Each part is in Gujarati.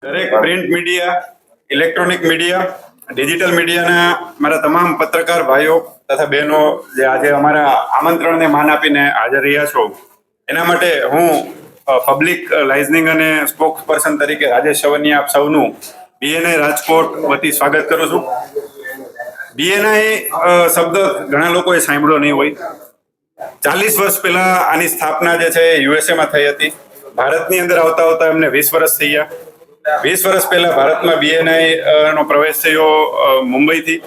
દરેક print media, electronic media, digital મીડિયાના મારા તમામ પત્રકાર ભાઈઓ તથા બહેનો જે આજે અમારા આમંત્રણને માન આપીને હાજર રહ્યા છો, એના માટે હું પબ્લિક લાઇઝનિંગ અને સ્પોક્સ પર્સન તરીકે રાજેશ સવનિયા આપ સૌનું બીએનઆઈ રાજકોટ વતી સ્વાગત કરું છું. બીએનઆઈ શબ્દ ઘણા લોકોએ સાંભળ્યો નહીં હોય. 40 વર્ષ પહેલા આની સ્થાપના જે છે યુએસએમાં થઈ હતી. ભારતની અંદર આવતા આવતા એમને 20 વર્ષ થઈ ગયા. 20 વર્ષ પહેલા ભારતમાં બીએનઆઈ નો પ્રવેશ થયો મુંબઈથી.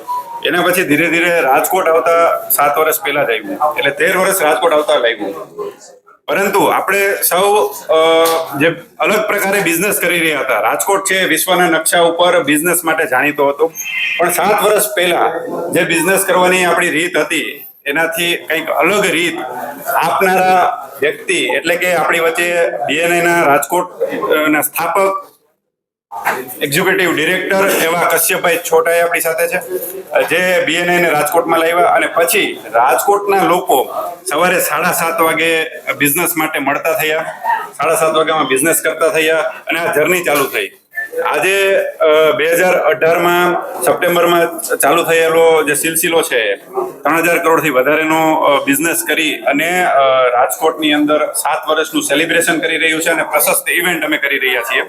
એના પછી ધીરે ધીરે રાજકોટ આવતા 7 વર્ષ પહેલા જ આવ્યું, એટલે 13 વર્ષ રાજકોટ આવતા લાગ્યું. પરંતુ આપણે સૌ જે અલગ પ્રકારે બિઝનેસ કરી રહ્યા હતા. રાજકોટ છે વિશ્વના નકશા ઉપર બિઝનેસ માટે જાણીતો હતો, પણ 7 વર્ષ પહેલા જે બિઝનેસ કરવાની આપણી રીત હતી એનાથી કંઈક અલગ રીત આપનારા વ્યક્તિ એટલે કે આપણી વચ્ચે બીએનઆઈના રાજકોટના સ્થાપક એક્ઝિક્યુટિવ ડિરેક્ટર એવા કશ્યપભાઈ છોટાઈ આપણી સાથે છે, જે બીએનઆઈને રાજકોટમાં લાવ્યા અને પછી રાજકોટના લોકો સવારે 7:30 વાગે બિઝનેસ માટે મળતા થયા, 7:30 વાગ્યામાં બિઝનેસ કરતા થયા અને આ જર્ની ચાલુ થઈ. આજે 2018માં સપ્ટેમ્બરમાં ચાલુ થયેલો જે સિલસિલો છે 3000 કરોડથી વધારેનો બિઝનેસ કરી અને રાજકોટની અંદર 7 વર્ષનું સેલિબ્રેશન કરી રહ્યું છે અને પ્રશસ્ત ઇવેન્ટ અમે કરી રહ્યા છીએ.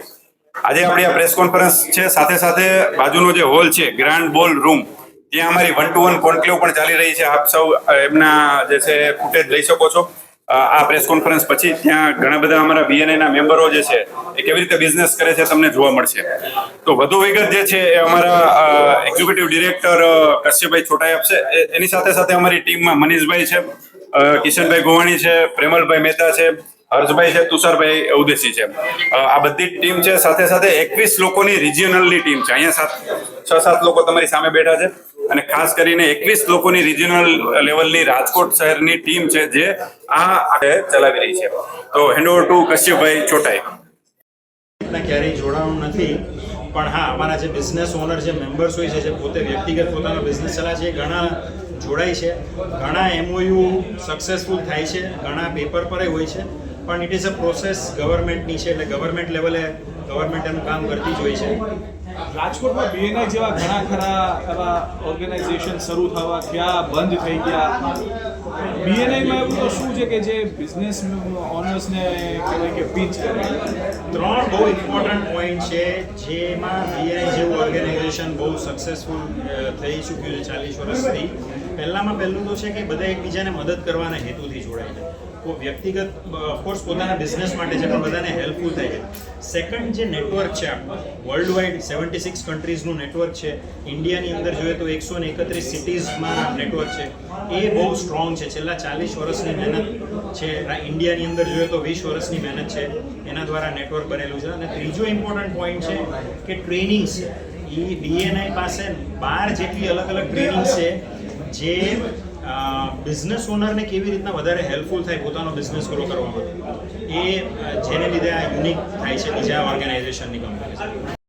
આજે આપણી આ પ્રેસ કોન્ફરન્સ છે, સાથે સાથે બાજુનો જે હોલ છે ગ્રાન્ડ બોલ રૂમ, ત્યાં અમારી 1-to-1 કોન્ક્લેવ પણ ચાલી રહી છે. આપ સૌ એમના જે છે ફૂટેજ લઈ શકો છો આ પ્રેસ કોન્ફરન્સ પછી. ત્યાં ઘણા બધા અમારા બીએનઆઈના મેમ્બરો જે છે એ કેવી રીતે બિઝનેસ કરે છે તમને જોવા મળશે. તો વધુ વિગત જે છે એ અમારા એક્ઝિક્યુટિવ ડિરેક્ટર કશ્યપભાઈ છોટાઈ આપશે. એની સાથે સાથે અમારી ટીમમાં મનીષભાઈ છે, કિશનભાઈ ગોવાણી છે, પ્રેમલભાઈ મહેતા છે, હર્ષભાઈ છે, તુષારભાઈ ઉદેશી છે. આ બધી ટીમ છે. સાથે સાથે 21 લોકોની રિજિયોનલની ટીમ છે. અહીંયા 6-7 લોકો તમારી સામે બેઠા છે અને ખાસ કરીને 21 લોકોની રિજિયોનલ લેવલની રાજકોટ શહેરની ટીમ છે જે આ ચલાવી રહી છે. તો હેન્ડ ઓવર ટુ કશ્યપભાઈ છોટાઈ. ક્યારેય જોડાવાનું નથી, પણ હા, અમારા જે બિઝનેસ ઓનર જે મેમ્બર્સ હોય છે, જે પોતે વ્યક્તિગત પોતાનો બિઝનેસ ચલાવે છે, ઘણા જોડાય છે, ઘણા એમઓયુ સક્સેસફુલ થાય છે, ઘણા પેપર પર હોય છે, પણ ઇટ ઇઝ અ પ્રોસેસ ગવર્મેન્ટની છે, એટલે ગવર્મેન્ટ લેવલે ગવર્મેન્ટ એનું કામ કરતી જ હોય છે. રાજકોટમાં બીએનઆઈ જેવા ઘણા ખરા એવા ઓર્ગેનાઇઝેશન શરૂ થવા ગયા, બંધ થઈ ગયા. બીએનઆઈમાં એવું તો શું છે કે જે બિઝનેસ ઓનર્સને કહેવાય કે પિચ કરે? 3 બહુ ઇમ્પોર્ટન્ટ પોઈન્ટ છે જેમાં બીએનઆઈ જેવું ઓર્ગેનાઇઝેશન બહુ સક્સેસફુલ થઈ ચૂક્યું છે 40 વર્ષથી. પહેલું તો છે કે બધા એકબીજાને મદદ કરવાના હેતુથી જોડાય છે. વ્યક્તિગત ઓફકોર્સ પોતાના બિઝનેસ માટે છે, પણ બધાને હેલ્પફુલ થાય છે. સેકન્ડ જે નેટવર્ક છે વર્લ્ડ વાઇડ 76 કન્ટ્રીઝનું નેટવર્ક છે. ઇન્ડિયાની અંદર જોઈએ તો 131 સિટીઝમાં નેટવર્ક છે. એ બહુ સ્ટ્રોંગ છે. છેલ્લા 40 વર્ષની મહેનત છે. ઇન્ડિયાની અંદર જોઈએ તો 20 વર્ષની મહેનત છે, એના દ્વારા નેટવર્ક બનેલું છે. અને ત્રીજો ઇમ્પોર્ટન્ટ પોઈન્ટ છે કે ટ્રેનિંગ છે. એ બીએનઆઈ પાસે 12 જેટલી અલગ અલગ ટ્રેનિંગ છે જે બિઝનેસ ઓનરને કેવી રીતના વધારે હેલ્પફુલ થાય પોતાનો બિઝનેસ ગ્રો કરવામાં, એ જેને લીધે આ યુનિક થાય છે બીજા ઓર્ગેનાઇઝેશનની કંપની.